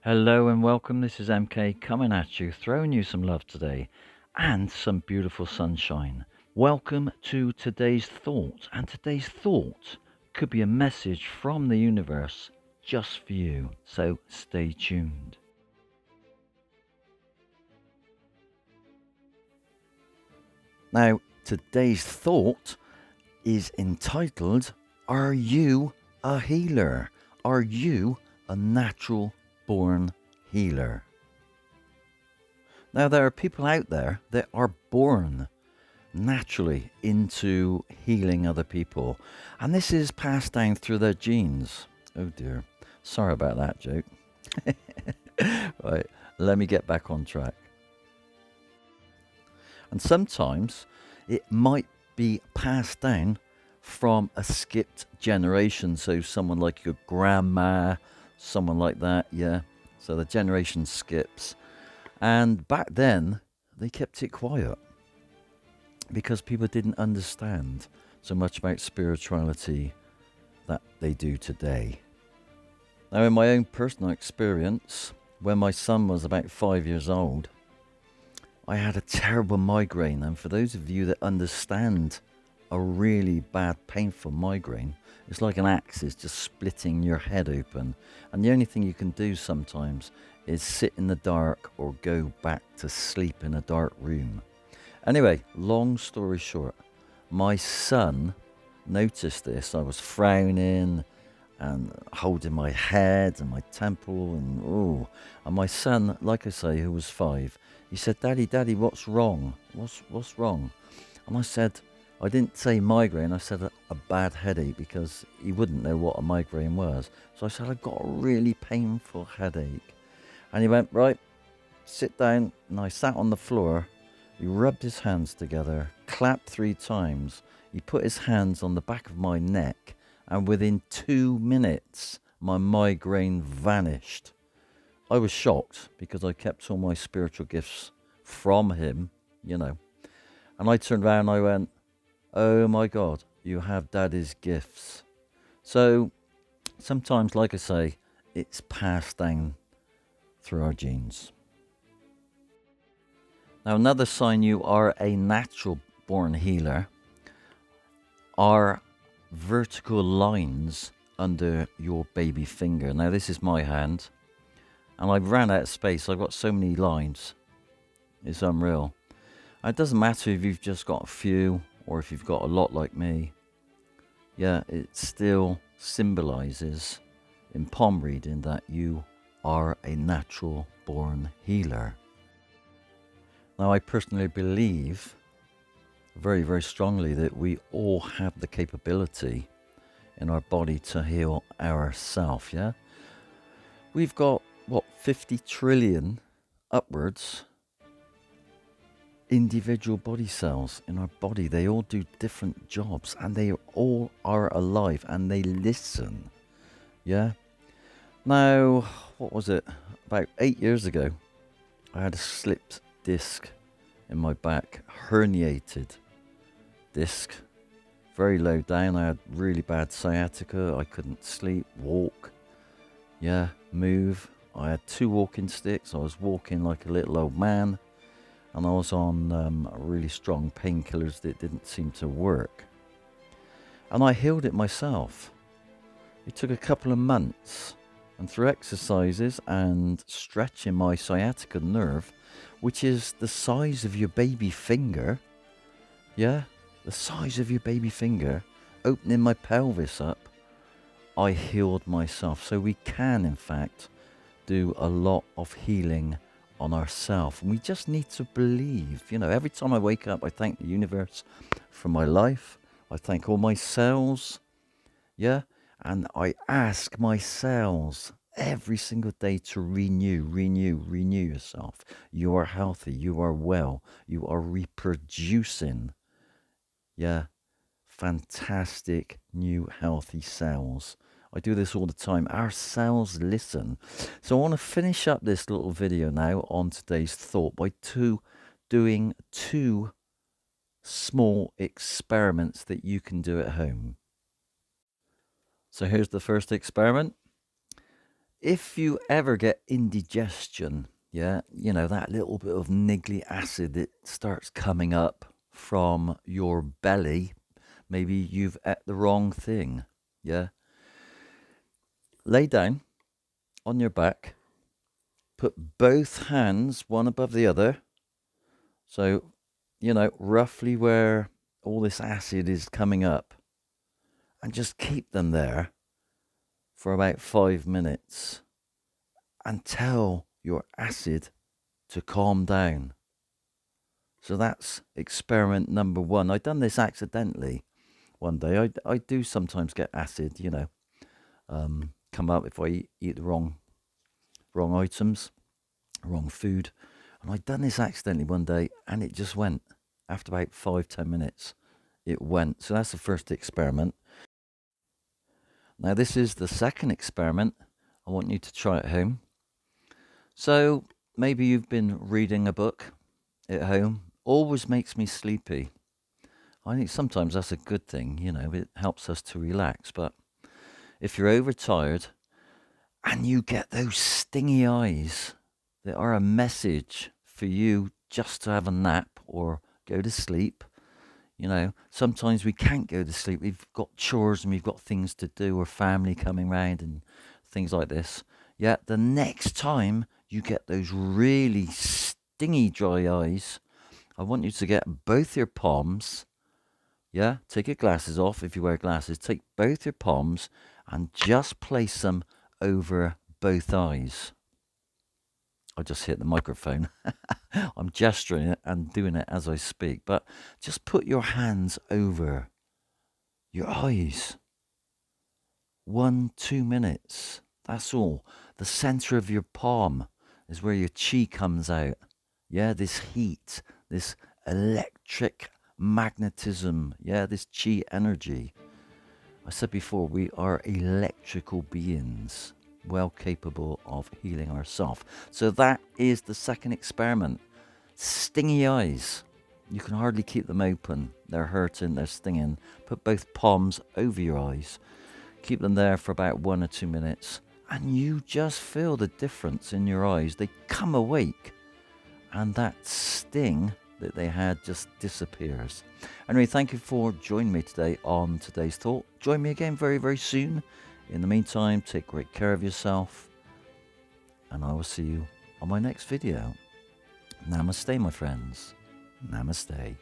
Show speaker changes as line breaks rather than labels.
Hello and welcome. This is MK coming at you, throwing you some love today and some beautiful sunshine. Welcome to today's thought, and today's thought could be a message from the universe just for you. So stay tuned. Now, today's thought is entitled, Are you a healer? Are you a natural born healer? Now, there are people out there that are born naturally into healing other people, and this is passed down through their genes. Oh dear. Sorry about that joke. Right, let me get back on track. And sometimes it might be passed down from a skipped generation. So, someone like your grandma, someone like that, yeah. So, the generation skips. And back then, they kept it quiet because people didn't understand so much about spirituality that they do today. Now, in my own personal experience, when my son was about 5 years old, I had a terrible migraine. And for those of you that understand a really bad, painful migraine, it's like an axe is just splitting your head open. And the only thing you can do sometimes is sit in the dark or go back to sleep in a dark room. Anyway, long story short, my son noticed this. I was frowning and holding my head and my temple, and my son, like I say, who was 5, he said, Daddy, what's wrong? What's wrong? And I said, I didn't say migraine, I said a bad headache, because he wouldn't know what a migraine was. So I said, I've got a really painful headache. And he went, right, sit down. And I sat on the floor. He rubbed his hands together, clapped 3 times. He put his hands on the back of my neck, and within 2 minutes, my migraine vanished. I was shocked because I kept all my spiritual gifts from him, you know. And I turned around and I went, oh my God, you have Daddy's gifts. So sometimes, like I say, it's passed down through our genes. Now, another sign you are a natural born healer are vertical lines under your baby finger. Now, this is my hand, and I've ran out of space. I've got so many lines. It's unreal. And it doesn't matter if you've just got a few or if you've got a lot like me. Yeah, it still symbolizes in palm reading that you are a natural born healer. Now, I personally believe very, very strongly that we all have the capability in our body to heal ourselves, yeah? We've got, 50 trillion upwards individual body cells in our body. They all do different jobs, and they all are alive, and they listen, yeah? Now, what was it? About 8 years ago, I had a slipped disc in my back, herniated disc, very low down. I had really bad sciatica. I couldn't sleep, walk, move. I had 2 walking sticks. I was walking like a little old man, and I was on really strong painkillers that didn't seem to work. And I healed it myself. It took a couple of months, and through exercises and stretching my sciatica nerve, which is the size of your baby finger, the size of your baby finger, opening my pelvis up, I healed myself. So we can, in fact, do a lot of healing on ourselves. And we just need to believe. Every time I wake up, I thank the universe for my life. I thank all my cells. And I ask my cells every single day to renew yourself. You are healthy. You are well. You are reproducing. Fantastic new healthy cells. I do this all the time. Our cells listen. So I want to finish up this little video now on today's thought by doing 2 small experiments that you can do at home. So here's the first experiment. If you ever get indigestion, yeah, you know, that little bit of niggly acid that starts coming up from your belly, maybe you've ate the wrong thing, yeah. Lay down on your back, put both hands one above the other. So, you know, roughly where all this acid is coming up, and just keep them there for about 5 minutes and tell your acid to calm down. So that's experiment number one. I done this accidentally one day. I do sometimes get acid, you know, come up if I eat the wrong items, wrong food. And I done this accidentally one day, and it just went. After about 5-10 minutes, it went. So that's the first experiment. Now this is the second experiment. I want you to try at home. So maybe you've been reading a book at home. Always makes me sleepy. I think sometimes that's a good thing, you know, it helps us to relax. But if you're overtired and you get those stingy eyes that are a message for you just to have a nap or go to sleep, you know, sometimes we can't go to sleep. We've got chores and we've got things to do or family coming round and things like this. Yeah, the next time you get those really stingy dry eyes, I want you to get both your palms. Yeah, take your glasses off if you wear glasses. Take both your palms and just place them over both eyes. I just hit the microphone. I'm gesturing it and doing it as I speak. But just put your hands over your eyes. 1-2 minutes. That's all. The center of your palm is where your chi comes out. Yeah, this heat, this electric magnetism. Yeah, this chi energy. I said before, we are electrical beings, well capable of healing ourselves. So that is the second experiment. Stingy eyes. You can hardly keep them open. They're hurting, they're stinging. Put both palms over your eyes. Keep them there for about 1 or 2 minutes. And you just feel the difference in your eyes. They come awake. And that sting that they had just disappears. Anyway, thank you for joining me today on today's talk. Join me again very, very soon. In the meantime, take great care of yourself. And I will see you on my next video. Namaste, my friends. Namaste.